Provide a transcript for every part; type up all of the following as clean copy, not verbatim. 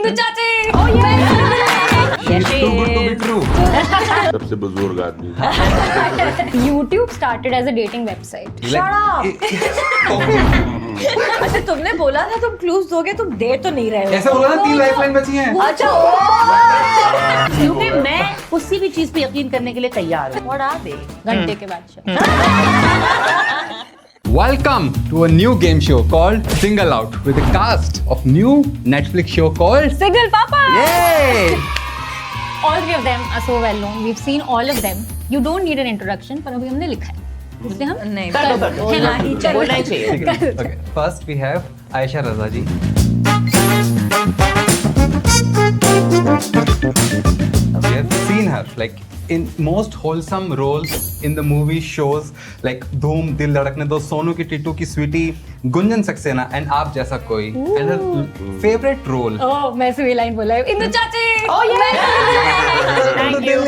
इंदु चाची। She's too good to be true. सबसे बुजुर्ग आदमी। YouTube started as a dating website. अच्छा तुमने बोला था तुम क्लूज दोगे, तुम दे तो नहीं रहे हो। ऐसा बोला ना 3 लाइफलाइन बची हैं। अच्छा क्योंकि मैं किसी भी चीज पे यकीन करने के लिए तैयार हूँ। what are they? घंटे के बाद show. Welcome to a new game show called Single Out with a cast of new Netflix show called Single Papa. Yay! All three of them are so well known. We've seen all of them. You don't need an introduction. पर अभी हमने लिखा है. इसलिए हम नहीं कर दो। हाँ, चलो। बोलना ही चाहिए। Okay, first we have Aisha Raza ji. We have seen her like in most wholesome roles in the movie shows like Dhoom, Dil Dhadakne Do, Sonu Ki Titu Ki Sweetie, Gunjan Saxena and Aap Jaisa Koi. And her favorite role. Oh, मैं सही line बोला है. इंदु चाची. Oh yeah. Thank you.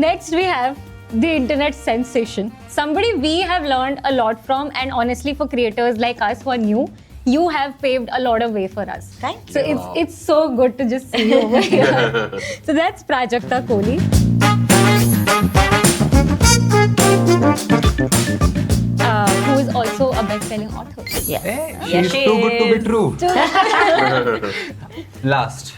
Next we have the internet sensation. Somebody we have learned a lot from, and honestly for creators like us who are new, you have paved a lot of way for us. Thank So it's so good to just see you over here. So that's Prajakta Kohli. Who is also a best-selling author. Hey, she's too good to be true. Last,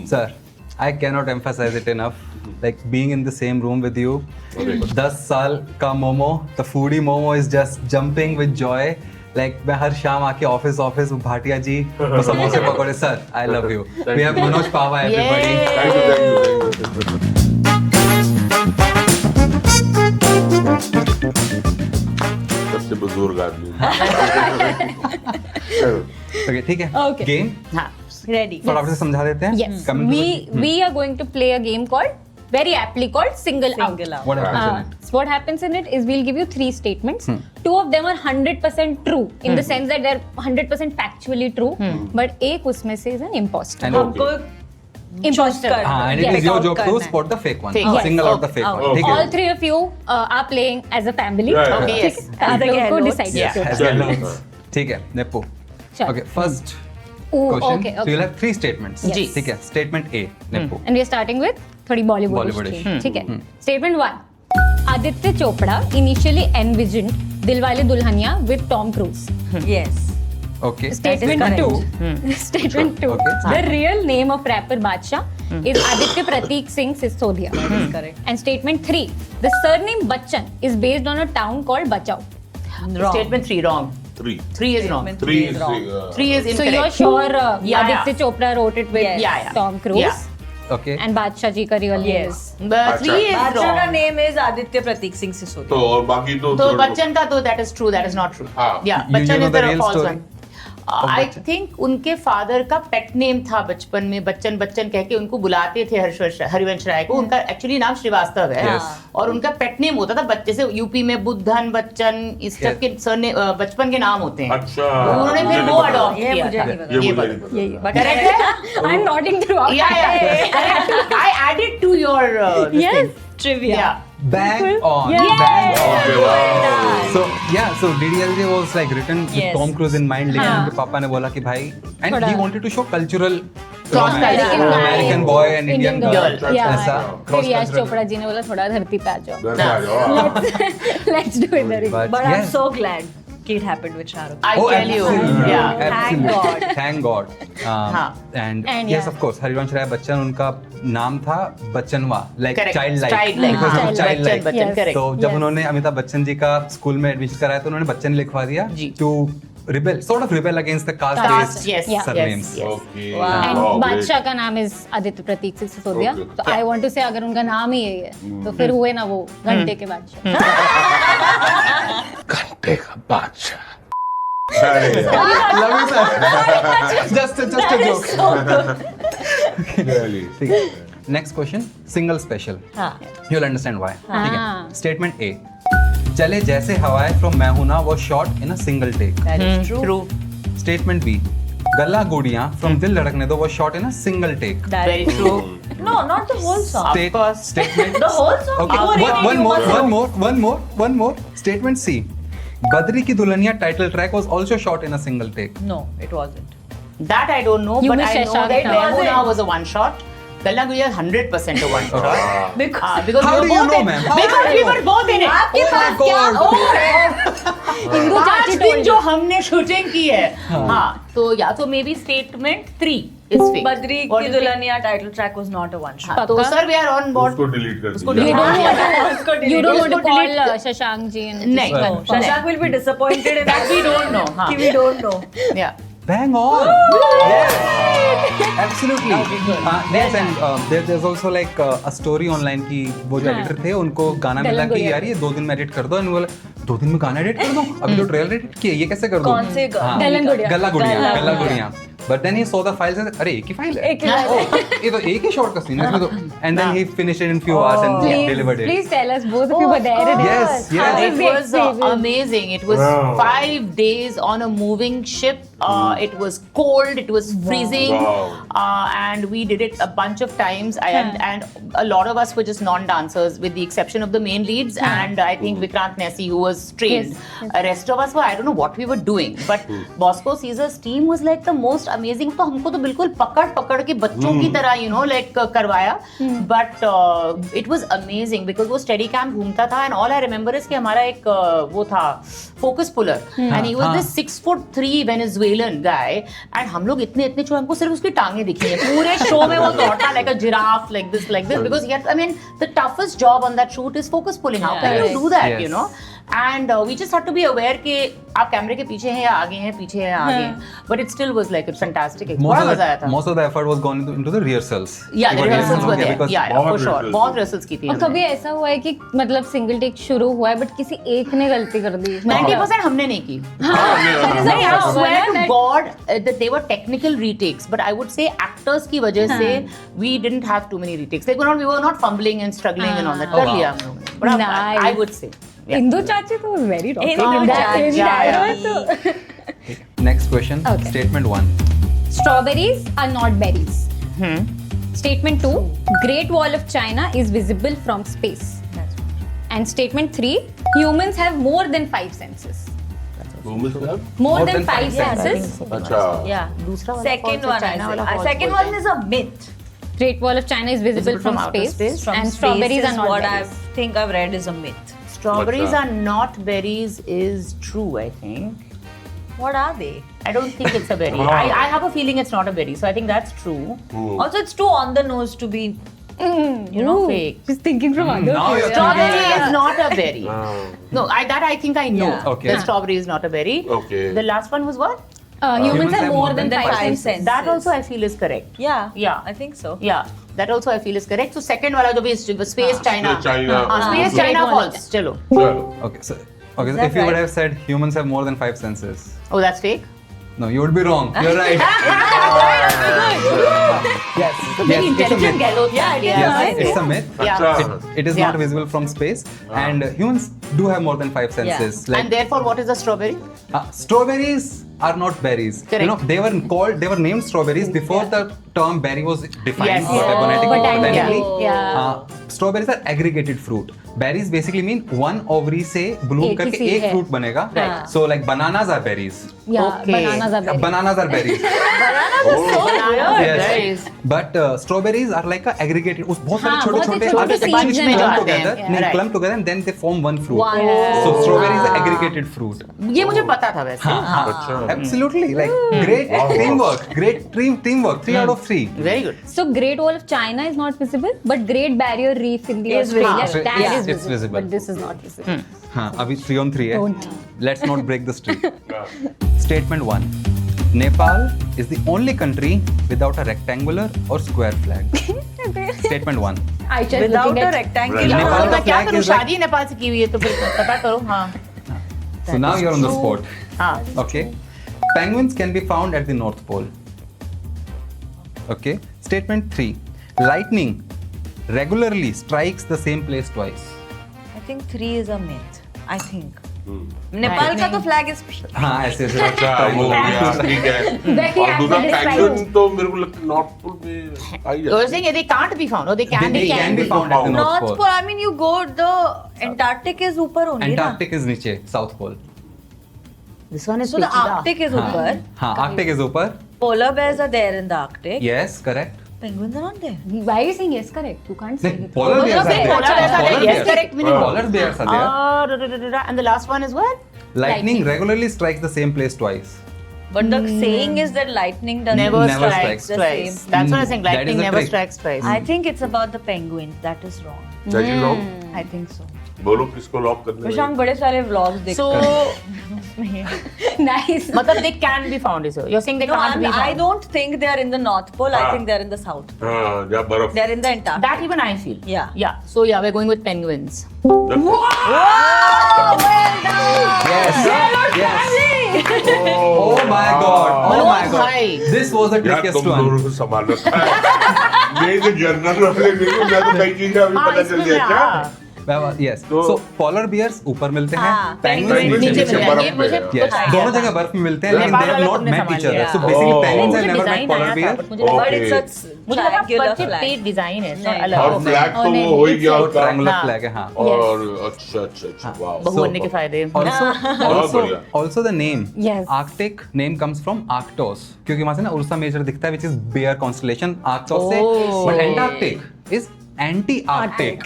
sir, I cannot emphasize it enough. Like being in the same room with you, 10 साल का Momo, the foodie Momo is just jumping with joy. Like मैं हर शाम आके office Bhatia जी वो समोसे पकौड़े sir I love you. We have Manoj Pava everybody. Thank you. सबसे बुजुर्ग आदमी। Okay, ठीक है. Okay. Game हाँ। ready. फटाफट से समझा देते हैं. Yes, Coming to the- we are going to play a game called, very aptly called, Single Out. Single out. What happens in it? So what happens in it is we'll give you 3 statements. 2 of them are 100% true in the sense that they're 100% factually true. But एक उसमें से is an imposter. And हमको Imposter. हाँ, and it Yes. is your job to करना है. spot the fake one. Fake one. Single out the fake Out. one. ठीक है. All 3 of you are playing as a family. Yeah, yeah. Okay, ठीक yes. है? आप the लोगों को Gehlots. decide Yeah. करना है. As well as- ठीक है. Nepo. चलो. Okay, first Ooh, question. okay, So okay. you'll have 3 statements. Yes. ठीक है. Statement A. Nepo. And we are starting with थोड़ी Bollywood Bollywoodish. theme. ठीक है. Statement 1. Aditya Chopra initially envisioned Dilwale Dulhania with Tom Cruise. yes. Okay. Statement That is 2. Statement 2. Okay. The real name of rapper Badshah is Aditya Prateek Singh Sisodia. That is correct. And statement 3. The surname Bachchan is based on a town called Bachau. Wrong. Statement 3 wrong. 3. 3 is wrong. Statement 3 is wrong. 3 is So incorrect. you're sure Yeah, Aditya Chopra wrote it with Yes. Yeah. Tom Cruise? Yeah. Okay. And Badshah ji ka real name Yes. is? But 3 is बादशाह का wrong. name is Aditya प्रतीक सिंह सिसोदिया. तो और बाकी तो तो बच्चन का तो that is true, that is not true. हाँ. Yeah, You Bachchan know is the the real false story one. of I Bachchan? think उनके फादर का पेट नेम था बचपन में, बच्चन बच्चन कह के उनको बुलाते थे हरिवंश राय को. उनका एक्चुअली नाम श्रीवास्तव है. Yes. और उनका पेट नेम होता था बच्चे से. यूपी में बुद्धन बच्चन इस टाइप के सरने बचपन के नाम होते हैं. अच्छा. उन्होंने फिर वो अडॉप्ट ये किया मुझे था. नहीं पता. ये ये मुझे बात- नहीं पता. यही Correct है? I'm nodding throughout. Yeah. I added to your this Yes. thing. Trivia. Yeah. Bang on. Yes. Bang on. Okay, wow. So yeah, so DDLJ was like written with Yes. Tom Cruise in mind. लेकिन हाँ. उनके पापा ने बोला कि भाई, and थोड़ा- he wanted to show cultural Cross romance. cultural. American boy and Indian girl. Yeah. ऐसा फिर cross यश cultural. चोपड़ा जी ने बोला थोड़ा धरती पे आ जाओ. घर पे आ जाओ. Let's do it there. But But I'm yes. so glad it happened with Shah Rukh. I Oh, tell you. absolutely. Yeah. Absolutely. Thank God. Thank God. हाँ. And And yes, yeah. of course, Harivansh Rai Bachchan उनका नाम था बच्चनवा, like Correct. childlike. Childlike. Because हाँ. of childlike. Bachchan Yes. correct. तो जब Yes. उन्होंने अमिताभ बच्चन जी का school में एडमिशन कराया तो उन्होंने बच्चन लिखवा दिया जी. to rebel, sort of rebel against the Caste, caste-based yes, Yeah. surnames. yes. Okay. Wow. And Wow, great. बादशाह का नाम is Aditya Prateek Singh Sisodia. Okay. तो I want to say अगर उनका नाम ही यही है तो फिर हुए ना वो घंटे के बादशाह. घंटे का बादशाह. अरे यार. Love you, sir. just a joke. Really. ठीक है. Next question, single special. हाँ. You'll understand why. ठीक है. हाँ. Statement A. चले जैसे हवाएं from मैं हूं ना was shot in a single take. That is true. True. Statement B. गल्ला गुड़ियां from दिल धड़कने दो was shot in a single take. That Very is true. No, not the whole song. Of course. Statement. The whole song. Okay, You were one more. Statement C. Badri Ki Dulhania title track was also shot in a single take. No, it wasn't. That I don't know, You but miss I know Shashank that now. Memuna was a one shot. Galla Gujiya 100% a one shot. Because How we were do you both know, in, ma'am? How because do we you were both in it. आपके पास क्या Hindu 5 चाची दिन told जो you. हमने shooting की है, हाँ, तो या तो maybe statement 3 is fake. Badri What की do you think? Dulhania title track was not a one shot हाँ, तो sir we are on board. उसको डिलीट कर उसको दीजिए। delete You don't want to उसको call delete- Shashank ji and नहीं, Well, Shashank will be disappointed in that we don't know. हाँ, कि we don't know yeah. Bang on! Yes! Absolutely. Yes, and there's also like a story online कि वो जो editor थे उनको गाना मिला कि Gujiya. यार ये 2 दिन में एडिट कर दो, and वो बोले 2 दिन में गाना एडिट कर दो, अभी तो ट्रेलर एडिट किया, ये कैसे कर दो? कौन से हाँ, Dalan Gujiya. गल्ला गुड़िया. But then he saw the files and अरे एक ही फाइल है. एक ही file है. Oh, ये तो एक ही शॉट का सीन है इसमें तो. And then he finished it in few hours and delivered it. Please tell us, both of you were there. and Yes, How yes. was It the was experience? amazing. It was Wow. 5 days on a moving ship. It was cold. It was freezing. Wow. And we did it a bunch of times. And a lot of us were just non-dancers, with the exception of the main leads. And I think Vikrant Nessi, who was trained. Yes, Rest of us were, I don't know what we were doing. But Bosco Caesar's team was like the most amazing. तो हमको तो बिल्कुल पकड़ के बच्चों की तरह, you know, like करवाया. But it was amazing because वो steady cam घूमता था. And all I remember is कि हमारा एक वो था focus puller. And he was this 6'3" Venezuelan guy. And हम लोग इतने छोटे, हमको सिर्फ उसकी टांगे दिखी हैं. पूरे शो में वो दौड़ता like a giraffe, like this. Because I mean, the toughest job on that shoot is focus pulling. How can you do that, Yes. you know? And we just had to be aware कि आप कैमरे के पीछे हैं या आगे हैं, पीछे हैं या आगे हैं. But it still was like a fantastic. बड़ा मजा आया था. Most of the effort was gone into the rehearsals. Yeah, the rehearsals were there. because Yeah, बहुत for sure. rehearsals बहुत थी. rehearsals की थी और हमने. कभी ऐसा हुआ है कि मतलब सिंगल टेक शुरू हुआ है बट किसी एक ने गलती कर दी 90% हमने नहीं की. नहीं, I swear to God that they were technical retakes, but I would say actors की वजह से we didn't have too many retakes. Like we were not fumbling and struggling and all that. कर लिया हम लोगों ने. बड़ा Nice. I would say. Yeah. Hindu चाची तो वेरी हिंदू चाची. Next question. Okay. Statement 1. Strawberries are not berries. Statement 2, Great Wall of China is visible from space. And statement 3, humans have more than 5 senses. More than 5 senses. अच्छा. Yeah. दूसरा वाला second false है, China one वाला false second बोलते one हैं. Is a myth Great Wall of China is visible from outer space. space. And strawberries are not what I berries. think I've read is a myth. Strawberries अच्छा. are not berries is true, I think. What are they? I don't think it's a berry. Wow. I have a feeling it's not a berry, so I think that's true. Also, it's too on the nose to be. You know, fake. Just thinking from other Now you're Strawberry is not a berry. Ah. No, I think I know. Yeah. Okay. The strawberry is not a berry. Okay. The last one was what? Humans have more than 5 senses. senses. That also I feel is correct. Yeah. Yeah. I think so. Yeah, that also I feel is correct. So second wala jo bhi is space China. China. Space Great China Wall. false. Chalo. चलो. Okay, so Is that if you would right? have said humans have more than 5 senses, Oh, that's fake. no, you would be wrong. You're right. Yes, Very yes, it's a intelligent myth. gallo. Yeah, Yes, it's a myth. Yeah. अच्छा. It is Yeah. not visible from space, and humans do have more than 5 senses. And therefore, what is a strawberry? Strawberries are not berries. Correct. You know, they were named strawberries before the term berry was defined Yes. botanically. Botanically, yeah. Strawberries are aggregated fruit. Berries basically mean one ovary से bloom एक ही करके seed एक है. fruit बनेगा. Right. So like bananas are berries. Yeah, Okay. bananas are berries. Bananas are berries. Yes. But strawberries are like a aggregated. उस बहुत सारे हाँ, छोटे बहुत छोटे छोटे actually seeds में clump जाते together. हैं. नहीं, Right. clump together and then they form one fruit. Wow. So strawberry is an aggregated fruit. ये मुझे पता था वैसे. अच्छा. Absolutely, like great teamwork, great teamwork. 3 out of 3. Very good. So Great Wall of China is not visible, but Great Barrier Reef in the Is Australia, visible. that Yeah. is It's visible. But this is not visible. हाँ, अभी 3 on 3 है. Don't. Let's not break the streak. Statement 1. Nepal is the only country without a rectangular or square flag. Statement 1. I just Without looking a at rectangular. Nepal तो मैं का क्या flag करूँ? is like- शादी नेपाल से की हुई है तो फिर पता करो. हाँ. So now you're on the spot. हाँ. Okay. Penguins can be found at the North Pole. Okay. Statement 3. Lightning regularly strikes the same place twice. I think 3 is a myth. I think. Nepal का तो flag is. हाँ, ऐसे ऐसे अच्छा वो हो गया ठीक है. Very और दूसरा accurate penguin described. तो मेरे को लगता है नॉर्थ पोल में आई You're saying they can't be found or they can They can be found at the North North Pole. Pole. I mean, you go the Antarctic is ऊपर only ना. Antarctic is नीचे, South Pole. This one is So the Pichida. Arctic is हाँ, ऊपर. हाँ, Arctic is ऊपर, Polar bears are there in the Arctic. Yes, correct. Penguins are not there. Why are you saying yes, correct? You can't say नहीं, it. polar bears are there. Polar bears are there. Yes, correct. Polar bears are there. And the last one is what? Lightning regularly strikes the same place twice. But the saying is that lightning doesn't Never Never strikes strikes twice. same. That's what I'm saying. That is Lightning the never trick. strikes twice. I think it's about the penguins. That is wrong. That is wrong. I think so. बोलो किसको lock करने प्रशांत बड़े सारे vlogs देखते So, Nice. matlab they can be found, is it? You're saying they No, can't be found. I don't think they are in the North Pole. I Ah. think they are in the South. हाँ जहाँ बर्फ They are in the Antarctic. That even I feel. Yeah. Yeah. So yeah, we're going with penguins. Yes. Yes. Oh my God. Oh Manoj my God. bhai. This was the यार trickiest तुम one. दोनों को संभाल रखा है ये जो general knowledge नहीं मैं तो कई चीजें अभी हाँ, पता चल इसमें गया क्या हाँ। Yes. तो- So polar bears ऊपर मिलते हैं. हाँ, Penguins penguins नीचे नीचे मिलते मिलते हैं. हैं। ये मुझे Yes. Yes. पता है। दोनों जगह बर्फ में मिलते हैं लेकिन नेपाल they have वाला not तुमने met संभाल each other. लिया। So basically Oh. penguins मुझे have never met design polar आया था, bear. but मुझे लगा But Okay. it's a मुझे लगा triangular पर flag. पेट डिजाइन है नहीं। अलग और होगा। फ्लैग तो नहीं, वो हो ही गया वो होता triangular हाँ. flag है हाँ. और अच्छा अच्छा अच्छा वाह बहु बनने के फायदे। Also, बढ़िया. also the name. Yes. Arctic name comes from Arctos क्योंकि वहाँ से ना Ursa Major दिखता है which is bear constellation Arctos से. Oh. But Antarctic is anti-Arctic.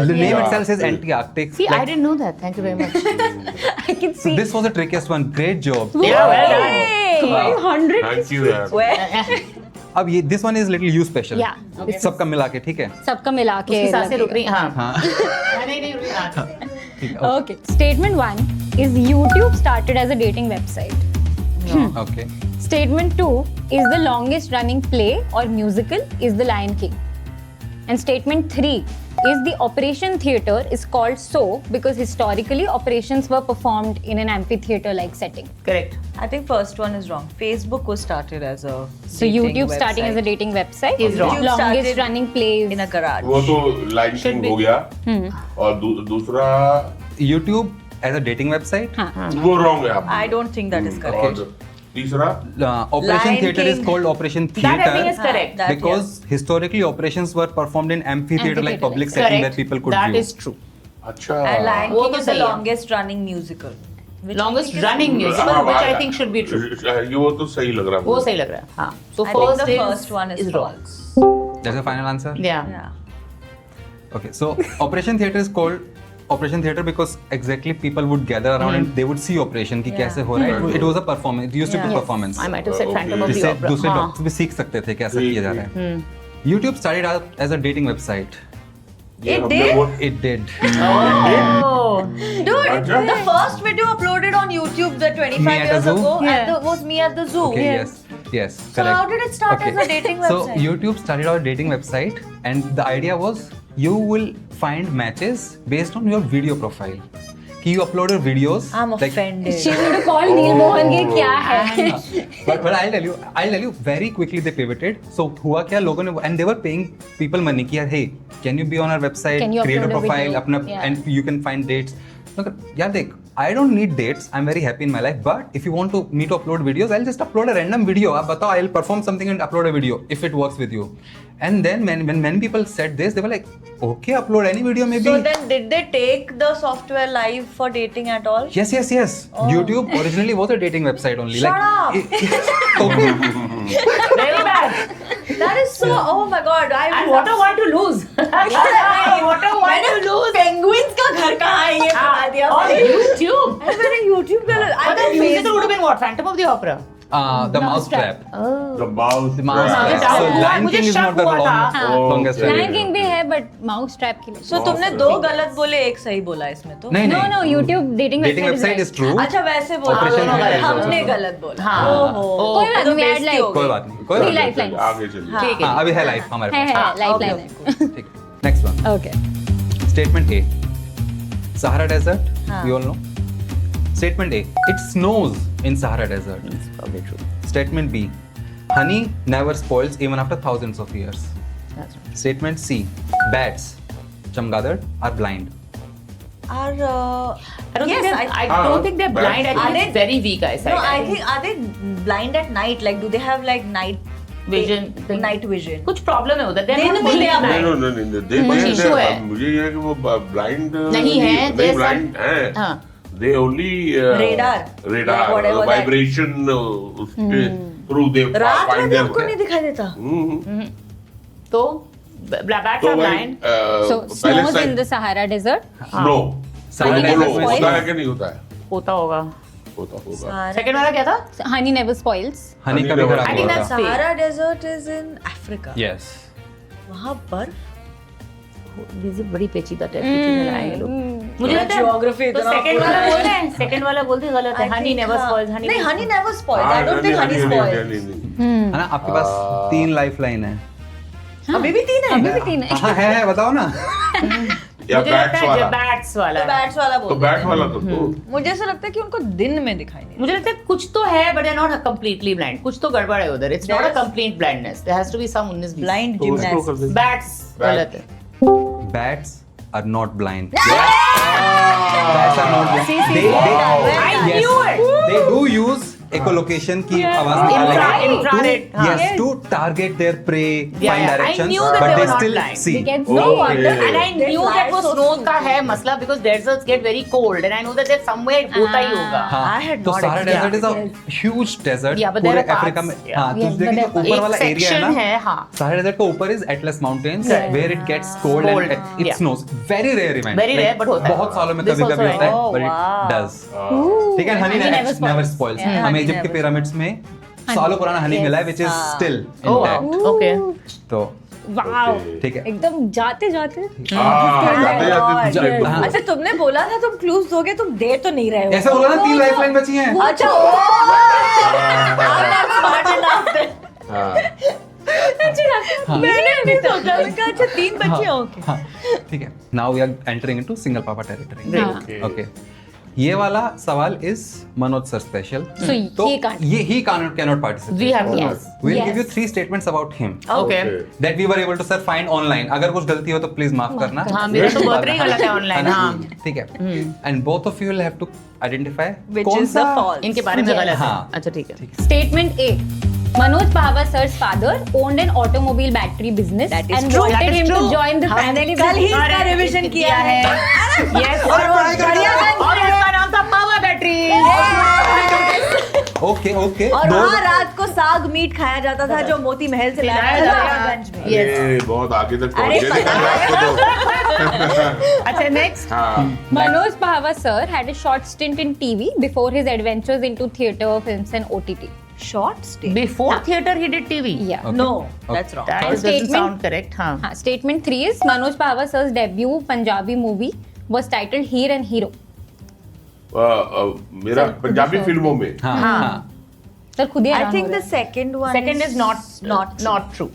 The name itself says anti-Arctic. See, I Like, didn't know that. Thank you very much. I can so see. this was the trickiest one. Great job. Yeah, well done. Hey, 100. Thank you यार Where? अब ये this one is little you special. Yeah. Okay. सबका मिला के ठीक है. सबका मिला के उसकी सांसें रुक रही लगेगा. हाँ हाँ. नहीं रुक रही हाँ ठीक है. Okay. Statement 1 is YouTube started as a dating website. Okay. Statement 2 is the longest running play or musical is The Lion King. And statement 3 is the operation theatre is called so because historically operations were performed in an amphitheatre like setting. Correct. I think first one is wrong. Facebook was started as a So YouTube starting as a dating website Is wrong. YouTube Longest started running plays. in a garage. वो तो line Should king be. हो गया और दूसरा YouTube as a dating website. हाँ. वो wrong है आप I don't think that is correct. और तीसरा Operation Lion Theatre is King. called Operation That I think Theatre is correct. That, because historically operations were performed in amphitheatre like Amphitheatre, public setting where Correct. people could That view. is true. अच्छा And Lion वो King तो is the सही है. longest running musical. Which I Longest think is running true. musical, हाँ, which I हाँ, think should be true. ये वो तो सही लग रहा है वो मुझे। सही लग रहा है हाँ. So I think first the first one is wrong. false. That's the final answer? Yeah. Yeah. Okay, so Operation Theatre is called Operation Theatre because exactly people would gather around and they would see operation कि Yeah. कैसे हो रहा है. It was a performance. It used to be Yeah. performance. I might have said Okay. Phantom of the जिससे Opera. दूसरे हाँ. Doctors भी सीख सकते थे कैसे ठीक, किया जा रहा है. YouTube started out as a dating website. ये It हमने did? वो It did. Oh. Dude, अच्छा? the first video uploaded on YouTube the 25 Me at the years zoo? ago Yeah. was me at the zoo. Okay, yes. Yes, So correct. how did it start as a dating So website? YouTube started out a dating website and the idea was you will find matches based on your video profile. कि you upload your videos. I'm like- offended. She's going to call Neil Mohan के क्या है? but I'll tell you very quickly they pivoted. So हुआ क्या लोगों ने and they were paying people money कि यार hey can you be on our website Can you create a upload a profile video? अपना Yeah. and you can find dates. Look, यार देख I don't need dates. I'm very happy in my life. But if you want me to upload videos, I'll just upload a random video. आप बताओ I'll perform something and upload a video if it works with you. And then when many people said this, they were like, okay, upload any video maybe. So then did they take the software live for dating at all? Yes. YouTube originally was a dating website only. Shut up! Okay. Very bad. That is so. Oh my god! I And what a one to lose. What a one to lose. Penguins का घर कहाँ है ये बता दिया On मैंने। YouTube. अरे मैंने YouTube का I But the thought musical would have Facebook- been what? Phantom of the Opera. The Mousetrap. Oh. The mouse. The Mousetrap. हाँ, So मुझे Lion King is शक not the हुआ था। longest हाँ. running. Lion King भी है but mouse trap के लिए. So तुमने दो गलत बोले एक सही बोला इसमें तो। नहीं No, नहीं. no, YouTube dating Dating website website is true. अच्छा वैसे बोला Operation दोनों Theatre गलत। is also हमने true. गलत बोला। हाँ। ओहो। कोई बात तो नहीं, we had बेइज्जती like- हो कोई गई। बात नहीं. कोई Three बात नहीं. lifelines. आगे चलिए ठीक है। हाँ, अभी है life हमारे है पास. life okay, line. ठीक. Next one. Okay. Statement A. Sahara Desert. हाँ. We all know. Statement A. It snows in Sahara Desert. It's probably true. Statement B. Honey never spoils even after thousands of years. That's right. Statement C. Bats, chamgaddar, are blind. Are I don't yes, think I हाँ, don't think they're blind. I Are think they- it's very weak eyesight. no, I think are they blind at night? Like do they have like night Vision thing. Night vision. कुछ problem है उधर. They're दिन not में fully they are blind. नहीं कुछ issue है. मुझे ये है कि वो ब्लाइंड नहीं है, नहीं there's ब्लाइंड है हाँ. they only Radar. radar Whatever that- vibration उसके through they रात में find भी their आपको नहीं way. दिखाई देता? तो bats तो are भाई blind. So पहले snows in the Sahara Desert. snow Sahara बोलो Desert में होता है कि नहीं होता है? होता होगा. होगा. Second वाला क्या था? Honey never spoils. Honey Honey कभी never खराब I नहीं think होता. that's- Sahara Desert is in Africa. Yes. वहाँ पर ये बड़ी पेचीदा टाइप की चीजें लाए हैं लोग. मुझे लगता है Geography तो इतना सेकंड पूरा वाला है। बोल रहे हैं. सेकंड वाला बोलते गलत है. I हनी think, नेवर हाँ. स्पॉइल्स. नहीं, honey never spoils. I don't think honey spoils. है ना आपके पास 3 लाइफ लाइन है. अभी भी 3 है. अभी भी 3 है. हाँ है बताओ ना. या मुझे लगता बैट्स है वाला. बैट्स वाला. तो बैट्स वाला तो बोल. बैट वाला तो मुझे ऐसा लगता है कि उनको दिन में दिखाई नहीं. मुझे लगता है कुछ तो है but they are not completely blind. कुछ तो गड़बड़ है उधर. It's not a There's- complete blindness. There has to be some 19 Blind तो उसको gymnast. कर दे. बैट्स गलत है. Bats are not blind. Bats are not blind. I Yes. knew it. They do use echolocation की आवाज Infrared, निकालने infrared, to yes to target their prey, Yeah, find yeah. I directions, knew that but they they were not still blind. see. They get Oh, no okay. wonder. And I knew that वो snow का है मसला because deserts get very cold and I know that there's somewhere होता ही होगा. हाँ, I had तो not Sahara expected. Desert is a huge desert. Yeah, but there पूरे are parts, Africa में yeah. हाँ तो Yes, देखिए but ऊपर वाला एक एरिया है section ना है, हाँ. Sahara Desert का ऊपर is Atlas Mountains Correct. where it gets cold Cold, and it yeah. snows. Very rare event. Very rare, but होता है. बहुत सालों में This कभी also कभी होता है, I know. but Oh, wow. it does. ठीक है Honey Honey never never spoils. Spoils. Yeah, हमें honey इजिप्ट के never पिरामिड्स में सालों पुराना हनी मिला है which is still Oh wow. intact. Okay. तो Wow. ठीक है. एकदम जाते जाते. जाते जाते Yes. हाँ. अच्छा तुमने बोला था तुम क्लूज दोगे, तुम दे तो नहीं रहे हो. ऐसा बोला ना 3 लाइफ लाइन बची हैं. अच्छा स्मार्ट इनफ. मैंने भी सोचा मैंने कहा अच्छा 3 बचे हैं. ओके. हाँ ठीक है. Now we are entering into single papa territory. हाँ. Okay. ये वाला सवाल is Manoj sir special. So तो he can't. ये he cannot participate. We have Yes. We'll Yes. give you 3 statements about him Okay. that we were able to sir find online. अगर कुछ गलती हो तो प्लीज माफ करना. हाँ मेरा तो बहुत ही गलत है ऑनलाइन. ना? हाँ. ठीक है. And both of you will have to identify Which कौन is the सा false. इनके बारे में Yes. गलत है. हाँ. अच्छा ठीक है. Statement A. Manoj Pahwa sir's father owned an automobile battery business That is and true. wanted That is him to true. join the हमने family कल ही business. इसका रिवीजन किया है. Yes. और पढ़ाई कर रहे हो? और इसका नाम था पावर बैटरी. Okay okay. और वहाँ रात को साग मीट खाया जाता था जो मोती महल से लाया लाया था जाता गंज में. Yes. ये बहुत आगे तक अरे पहुंच गए लेकिन आपको तो अच्छा नेक्स्ट. हाँ Manoj Pahwa sir had a short stint in TV before his adventures into theatre, films and OTT. Short stay. Before theater he did TV. Yeah. Okay. No Okay. That's wrong. That doesn't Statement. sound correct. हाँ. हाँ, statement 3 is Manoj Pahwa sir's debut Punjabi movie was titled Heer and Hero. मेरा पंजाबी फिल्मों में हाँ हाँ. हाँ. Sir खुद ही आई हैरान थिंक हो द रहे हैं. Second one Second is not true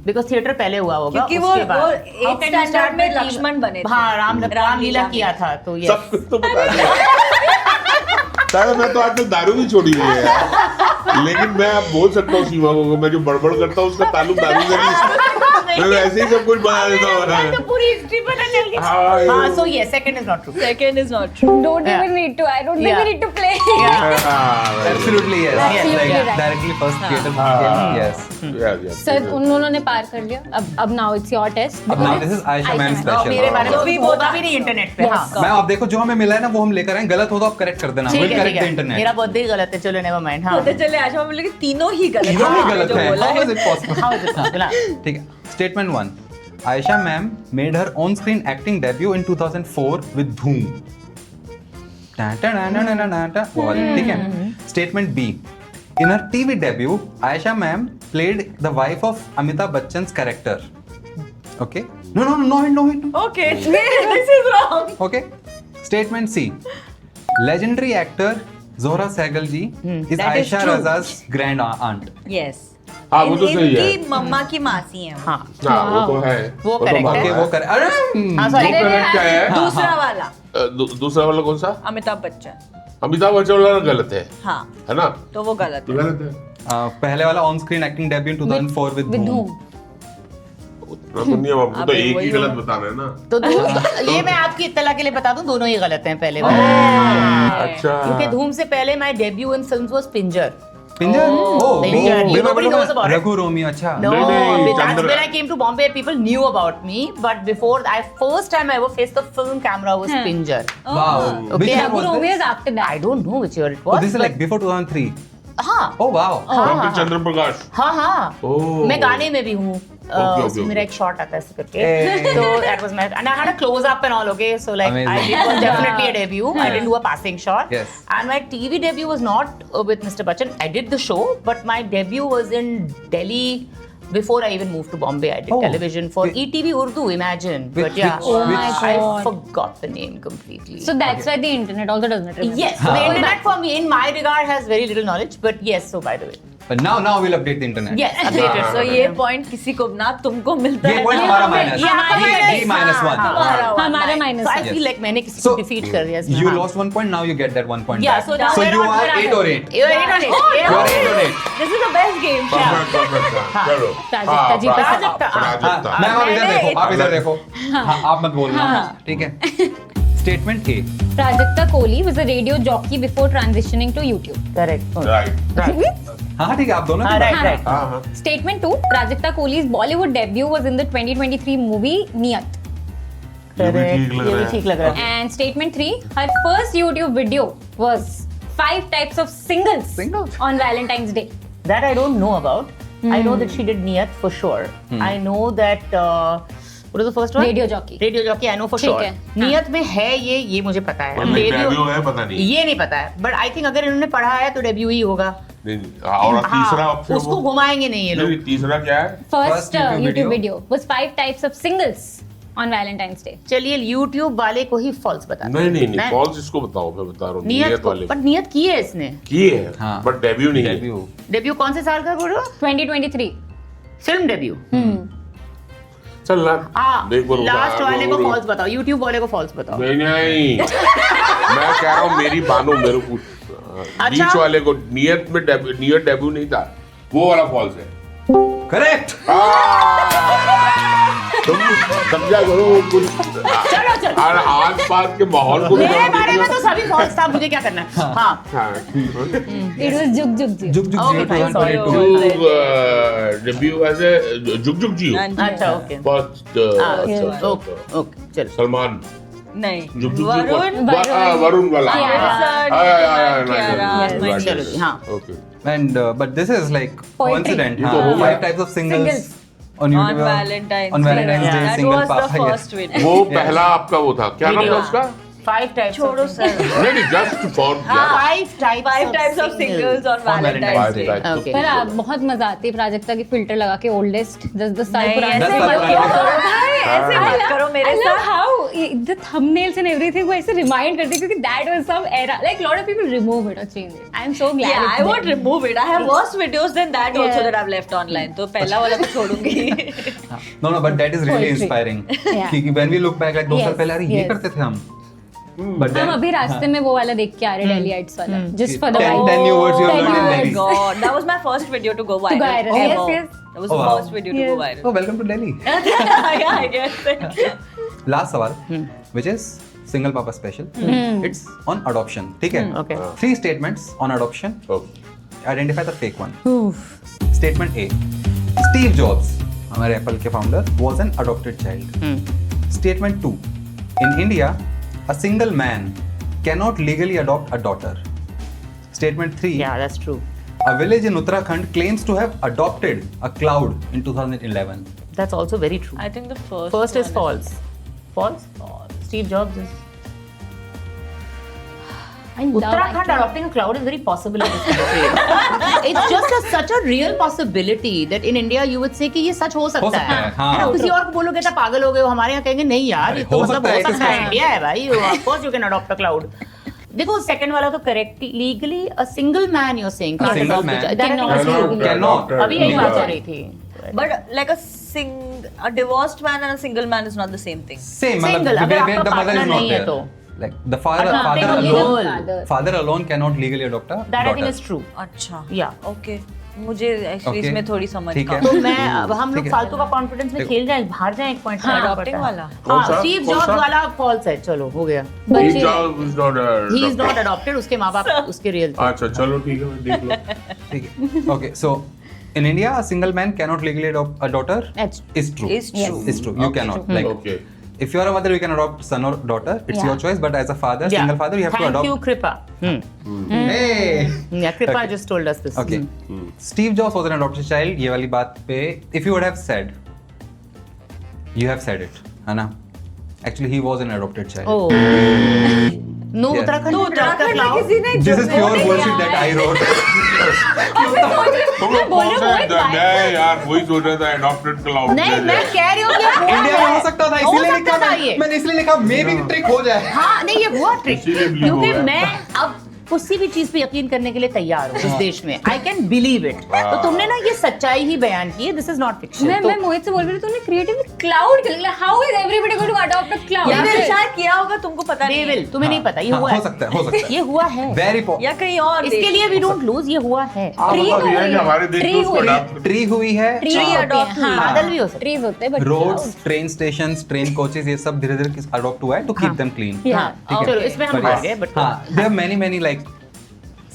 because theater पहले हुआ होगा. क्योंकि वो उसके बाद. वो How eighth can you standard start में with लक्ष्मण बने थे. हाँ रामलीला में. किया था तो ये. सब कुछ तो बता दिया शायद मैं तो आज तक दारू भी छोड़ी हुई है यार। लेकिन मैं अब बोल सकता हूँ सीमा को मैं जो बड़बड़ करता हूँ उसका ताल्लुक दारू से नहीं मैं वैसे ही सब कुछ बना देता हूँ तो पूरी हिस्ट्री पता चल गई. हाँ, ये- हाँ so yes second is not true. Second is not true. Don't Yeah. even need to. I don't think Yeah. we need to play. Absolutely yes. Absolutely Like right. directly first theater हाँ. game. Yes. Sir उन्होंने पार कर लिया. अब now it's your test. अब now this is Aisha ma'am और special. मेरे बारे में So we भी both होता भी नहीं इंटरनेट पे. Yes. हाँ. मैम आप देखो जो हमें मिला है ना वो हम लेकर आए. गलत हो तो आप करेक्ट कर देना. ठीक We'll है correct ठीक the है. internet. मेरा बहुत ही गलत है. चलो नेवर माइंड. हाँ. पता चले आशा बोले कि तीनों ही गलत तीनों ही हैं, गलत जो है. बोला How है. is it possible? How is it possible? हाँ. ठीक है. Statement 1. Aisha ma'am made her on-screen acting debut in 2004 with Dhoom. वो वाली, ठीक है. Statement B. In her TV debut, Aisha ma'am played the wife of Amitabh Bachchan's character. Okay. No. Okay, this is wrong. Okay. Statement C. Legendary actor Zohra Sehgal ji is That is Aisha true. Raza's grand aunt. Yes. हाँ वो तो सही है इनकी मम्मा की मासी है. हाँ. हाँ वो तो है वो तो correct मालूम Okay, है. वो कर. अरे हाँ sorry. वो correct क्या है दूसरा वाला दूसरा वाला कौन सा अमिताभ बच्चन. अमिताभ बच्चन वाला गलत है हाँ है ना तो वो गलत तो है. गलत है पहले वाला on screen acting debut in 2004 with With धूम. whom? उतना तो नहीं है आपको तो अबे एक ही वही गलत होगा. बताना है ना तो ये मैं आपकी इत्तला के लिए बता दूं दोनों ही गलत हैं पहले वाले. अच्छा क्योंकि धूम से पहले my debut in films was Pinjar. Pinjar? Oh, Pinjar. me- Nobody knows about it. Raghu Romeo, अच्छा. No, नहीं, that's Chandra. when I came to Bombay. People knew about me, but before first time I ever faced the film camera was Pinjar. Wow. Okay. Which year Raghu was Romeo this? is after that. I don't know which year it Oh, was. this is but- like before 2003. हाँ Oh, wow. Doctor चंद्र प्रकाश हाँ हाँ Oh. मैं गाने में भी हूँ okay, मेरा एक शॉट आता है ऐसे करके so that was my and I had a close up and all okay so like I Amazing. it was definitely a debut I didn't do a passing shot Yes. and my TV debut was not with Mr. Bachchan I did the show but my debut was in Delhi before I even moved to Bombay I did Oh. television for Whi- ETV Urdu imagine Which- but yeah which- Oh my I God. forgot the name completely So that's why the internet also does not remember. yes the internet for me in my regard has very little knowledge but yes so by the way But now we'll update the internet. yes updated So ये point किसी को ना तुमको मिलता ये है point ना हमारा हमें। minus. ये आपका ये minus। D minus one. हाँ, हमारा one हमारा minus। minus so I one. feel like मैंने किसी So, को defeat कर दिया इसमें, You हाँ. lost 1 point, now you get that 1 point Yeah, back. so now So we're you on are barabar. 8 or 8. You're 8 on 8. Oh, You are yeah. 8 or 8. This is the best game. Perfect perfect चलो प्राजक्ता जी, प्राजक्ता, प्राजक्ता हाँ, मैं और इधर मैंने- देखो, आप इधर देखो. हाँ, आप मत बोलना. ठीक है. Statement A. Prajakta Kohli was a radio jockey before transitioning to YouTube. Correct. Right हाँ, ठीक है, आप दोनों हाँ, की right, बात. right. हाँ हाँ Statement 2. Prajakta Kohli's Bollywood debut was in the 2023 movie Niyat. ये भी ठीक लग ये रहा भी है ठीक लग रहा है. And statement 3. Her first YouTube video was 5 types of singles, Singles? on Valentine's Day. That I don't know about. I know that she did Niyat for sure. I know that what was the first one? Radio jockey. Radio jockey I know for ठीक sure. है, Niyat में है ये मुझे पता है. मतलब debut है पता नहीं ये नहीं पता है. But I think अगर इन्होंने पढ़ा है तो डेब्यू ही होगा. नहीं, और तीसरा हाँ, ऑप्शन उसको घुमाएंगे नहीं ये लोग. नहीं तीसरा क्या है First First YouTube YouTube video video was 5 types of singles on Valentine's Day. चलिए YouTube वाले को ही false बता. नहीं नहीं नहीं फॉल्स इसको बताओ मैं बता रहा हूँ नियत नियत को वाले पर नियत की है इसने. किए हैं हाँ. बट डेब्यू नहीं है Debut. डेब्यू कौन से साल का बोल रहे हो? 2023. Film debut. चल ना हाँ. देख बार लास्ट वाले को false बताओ. YouTube वाले को false बताओ. नहीं नहीं मैं कह रहा हूँ मेरी बानो मेरे को बीच वाले को नियत में नियत डेब्यू नहीं था वो वाला फॉल्स है Correct. तुम समझा करो कुछ और आस पास के माहौल को भी मेरे जरा बारे में देखना। तो सभी false था. मुझे क्या करना है? हाँ. हाँ It was Jug Jug Ji. जुग जुग Okay, जियो fine, sorry. 2022. डेब्यू ऐसे जुग जुग जी अच्छा ओके. फर्स्ट ओके ओके चलो. सलमान नहीं जुग जुग वरुण वरुण वाला Kiara. Kiara. चलो जी हाँ. Okay And but this is like Poetry. coincident. ये तो हाँ, हो गया. 5 types of singles Singles. on on YouTube. Valentine's On Valentine's Day, That single was the papa, yes. first video. वो पहला आपका वो था क्या नाम था Video. उसका 5 types. छोड़ो of सर. नहीं नहीं just for 5 types. 5 types of singles on On Valentine's Valentine's Day. Day. Okay. पर बहुत मजा आती है प्राजक्ता की फिल्टर लगा के ओल्डेस्ट 10 साल नहीं, पुराना ऐसे साल मत पुराना। करो भाई, ऐसे मत करो मेरे I love साथ. how the thumbnails and everything वो ऐसे रिमाइंड करते हैं क्योंकि that was some era like lot of people remove it or change it. I am so glad. Yeah, it's I won't there. remove it. I have worse videos than that also Yeah. that I've left online. तो पहला वाला तो छोड़ूंगी. No, but that is really Poetry. inspiring. Yeah. क्योंकि when we look back like 2 साल Yes, पहले अरे ये yes. करते थे हम. But हम then अभी रास्ते में वो वाला देख के आ रहे डेली आइट्स वाला just for the 10 vibe. 10 new words you have 10 learned in words. Delhi. God, that was my first video to go viral. go viral. Yes, ever. yes. That was Oh, the wow. first video to go Yes. viral. Oh, welcome to Delhi. Yeah, I guess. Last सवाल, which is single papa special. It's on adoption. ठीक है? Okay. 3 statements on adoption. Okay Identify the fake one. Statement A. Steve Jobs, हमारे Apple के founder, was an adopted child. Statement 2. In India, a single man cannot legally adopt a daughter. Statement 3. Yeah, that's true. A village in Uttarakhand claims to have adopted a cloud in 2011. That's also very true. I think the first. First is one false. False? Steve Jobs is. I love Uttarakhand actually. adopting a cloud is very possible in this country. It's just such a real possibility that in India you would say कि ये सच हो सकता सकता है. है, हाँ. है ना? किसी और को बोलोगे तो पागल हो गए हो. हमारे यहाँ कहेंगे नहीं यार अरे, ये तो हो मतलब सकता है, हो सकता है. it is इंडिया है भाई. Of course you can adopt a cloud. देखो सेकंड वाला तो correct legally a single man you are saying A single man cannot. अभी यही बात हो रही थी. But like a divorced man and a single man is not the same thing. Same, Single, मतलब अगर where आपका the mother is partner not नहीं है there. तो. Like the father Adopting father a alone girl. father alone cannot legally adopt a That I think daughter. is true. अच्छा. Yeah. Okay. मुझे actually Okay. इसमें थोड़ी समझ ठीक है। कम तो मैं अब हम लोग ठीक है। फालतू का कॉन्फिडेंस में देखो। खेल जाए, बाहर जाए एक पॉइंट हाँ, adopting वाला। कौन हाँ, सा? स्टीव कौन जॉब्स सा? वाला फॉल्स है, चलो हो गया। Steve Jobs is not a he is doctor. Not adopted, उसके माँ बाप उसके रियल थे। अच्छा चलो ठीक है देख लो ठीक है okay so in India a single man cannot legally adopt a daughter That's is true Is true. is true you cannot like Okay. if you are a mother you can adopt son or daughter it's Yeah. your choice but as a father Yeah. single father you have to Thank adopt you, Kripa. hey Yeah, Kripa Okay. just told us this. okay Steve Jobs was an adopted child ये वाली बात पे if you would have said you have said it है ना actually he was an adopted child Oh. No, Yes. Uttarakhand Uttarakhand में किसी ने this is pure bullshit that I wrote तुम लोग कौन सा मैं यार वही सोच रहा था adopted क्लाउड नहीं, मैं कह रही हूँ कि ये हुआ इंडिया में है। हो सकता था हो इसीलिए सकता लिखा था ये। मैंने इसलिए लिखा मे भी ट्रिक हो जाए हाँ नहीं, ये हुआ ट्रिक, इसीलिए believe क्योंकि हो गया। मैं अब किसी भी चीज पे यकीन करने के लिए तैयार हूँ इस देश में। I can believe it. तो तुमने ना ये सच्चाई ही बयान की है, दिस इज नॉट फिक्शन। मैं मोहित से बोल रही थी तूने क्रिएटिव क्लाउड कर लिया how is everybody going to adopt a cloud या फिर शायद किया होगा, तुमको पता दे नहीं विल, है। तुम्हें नहीं पता, ये हाँ, हुआ हो है। सकता है ये हुआ है, वेरी या कहीं और इसके देश लिए वी डोंट लूज, ये हुआ है। हाँ Tree मतलब तो ये है हुई कि है। हमारे देश में Tree उसको हुई। adopt ट्री हुई है ट्री adopt हुई। बादल भी हो सकते ट्रीज होते हैं but roads train station train coaches ये सब धीरे धीरे अडॉप्ट हुआ है to keep them clean Yeah. हाँ, ठीक है। चलो इसमें हम But हार yes, गए, बट हाँ there are many like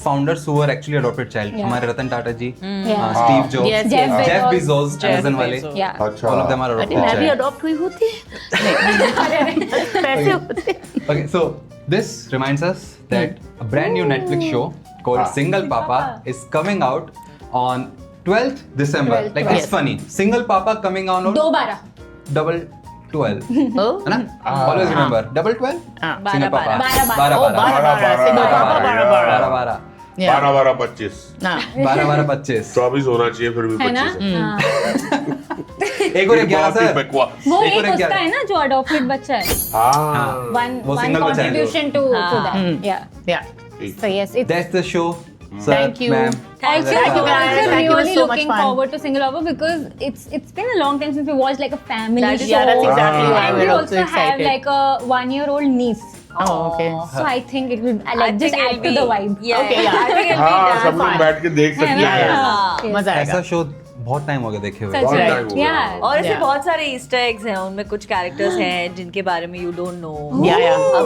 founders who were actually adopted child Yeah. हमारे रतन टाटा जी Yeah. Steve jobs Yes, Jeff Jeff Bezos. Bezos Jeff Amazon वाले Bezos. या अच्छा all of them are अरे adopted मैं भी child अडॉप्ट हुई होती। पैसे होते। okay so this reminds us that a brand new Netflix show called Single Papa is coming out on 12th December 12th, like it's yes. funny Single Papa coming on दोबारा double 12 Oh. है ना always remember double 12 हाँ, Single Papa 12 ओ, 12 Single Papa 12 Yeah. 12-12-25 हाँ, 12-12-25 24 होना चाहिए फिर भी है ना 25 है हाँ। एक और 11 बहुत ही सर बकवास। वो एक और एक उसका 11 है ना जो अडॉप्टेड बच्चा है हाँ वन वो वन single बच्चा है जो। कंट्रीब्यूशन टू दैट या yeah. So yes it's that's the show sir Thank you. ma'am Also, Thank you, guys. also Thank you, it was really so much looking fun. forward to Single Papa because it's been a long time since we watched like a family That is- show. yeah, that's exactly why And we we're also also have excited. like a 1-year-old niece. Oh, okay. So I think it will I like just think add it'll to the be- vibe. Yeah, Okay, yeah. yeah. I think it'll हाँ be सब लोग fun. बैठ के देख सकते है ना? हैं हाँ. Yes. मजा ऐसा आएगा। शो बहुत टाइम हो गया देखे हुए Such बहुत a- time हो गया। yeah. और ऐसे Yeah. बहुत सारे ईस्टर एग्स हैं, उनमें कुछ कैरेक्टर्स हैं जिनके बारे में यू डोंट नो। या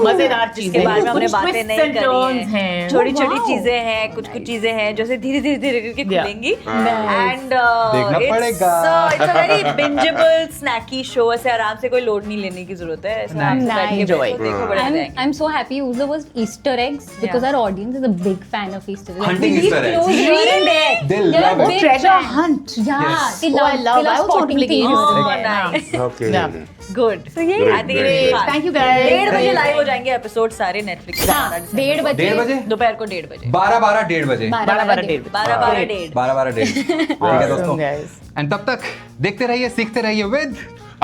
मजेदार जिसके चीजें बारे में हमने कुछ बातें twists नहीं and turns करी हैं। हैं। छोटी छोटी wow. चीजें हैं, कुछ कुछ चीजें हैं जो से धीरे धीरे धीरे करके Yeah. खुलेंगी। हाँ। एंड देखना पड़ेगा। It's a very bingeable snacky show. ऐसे आराम से कोई लोड नहीं लेने की जरूरत है। ऐसे आराम से बैठ के Enjoy. देखो, बड़े मजे आएंगे। I'm so happy you used the word Easter eggs because our audience is a big fan of Easter eggs. Hunting Believe Easter eggs. close here and there. They They're love a it. big Treasure fan. hunt. Yeah, Yes. they Oh, I love love. they I love also want to spotting play thieves. games. Oh, Yeah. nice. Okay. Yeah. Good. So ये Great, I think great. it's fun. Thank you guys. 1:30 बजे Thank you. Live हो जाएंगे episode सारे Netflix हाँ, 1:30 बजे 1:30 बजे दोपहर को 1:30 बजे 12-12 बजे 12-12 12-12 12-12 ठीक है दोस्तों guys. एंड तब तक देखते रहिए सीखते रहिए विद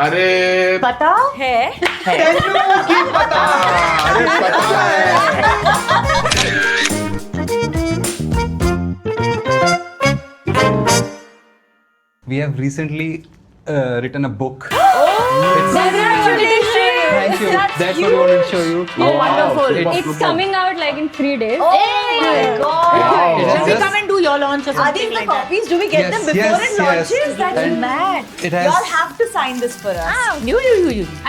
अरे पता है। अरे पता है we have recently written a book Congratulations! thank you that's what we wanted to show you Oh, wonderful. It's coming out like in 3 days. Oh my god. It Shall is we just- come and do your launch or Are something these the like that? copies? Do we get Yes, them before yes, it launches? yes. That's And mad. it has- Y'all have to sign this for us. You. I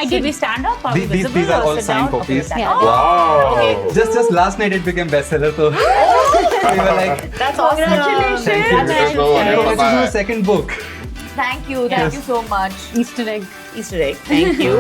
Should did. we stand up? Are we These visible are or all sit signed down? copies. Okay, Yeah. Wow. just last night it became bestseller so we were like That's awesome. Congratulations. thank you That's so and wonderful. this is my second book Thank you. Thank you so much. Easter egg. Easter egg. Thank you.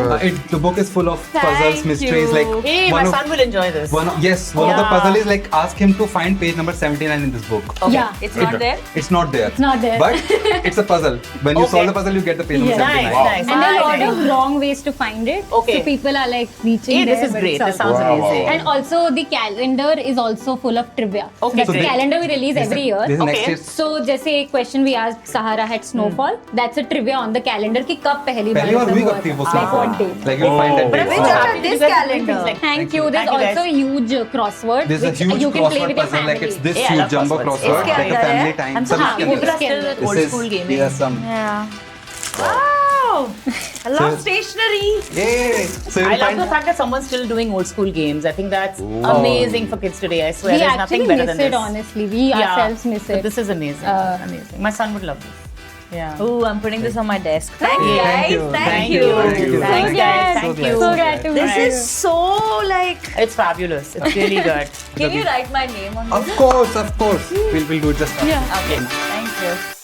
the book is full of puzzles Thank mysteries you. like Hey, my son will enjoy this. one of the Yeah. puzzle is like ask him to find page number 79 in this book Yeah. It's not there. it's not there It's not there. but it's a puzzle when you Okay. solve the puzzle you get the page number Yeah. 79 Nice, nice. And there are a lot Nice. of wrong ways to find it. Okay. So people are like reaching Hey, there. this is but great. it's This sounds Wow. amazing. And also the calendar is also full of trivia. Okay, That's the great. calendar we release every year. this is next Okay. year So जैसे एक question we asked Sahara had snowfall. That's a trivia on the calendar कि कब पहली पहली बार मतलब हुई हुआ कब थी था. वो Like what snowfall? day? like you'll find that But date. which one? Happy This because calendar. things like- Thank you. There's Thank you, also guys. a huge crossword There's a which huge you can play crossword with your puzzle like it's family. this Yeah, I huge love jumbo crosswords. crossword इसके like a अंदर family है? time I'm सब so इसके happy. अंदर Mudra still This old This is- school game. these are some Yeah. Wow. Wow! I love stationery. Yay! So I you'll love find the fact that someone's still doing old school games. I think that's amazing for kids today. I swear, We there's actually nothing better miss than it, this. honestly. We ourselves miss So it. this is amazing. Amazing. My son would love this. Yeah. Ooh, I'm putting this on my desk. Thanks, Yay, guys. thank you. Thank you. you. Thank you. Thanks, So guys. glad. Thank So you. So glad to This meet is so like. It's fabulous. It's really good. Can you write my name on Of this? course, of course. We'll do it just now. Yeah. Okay. Thank you.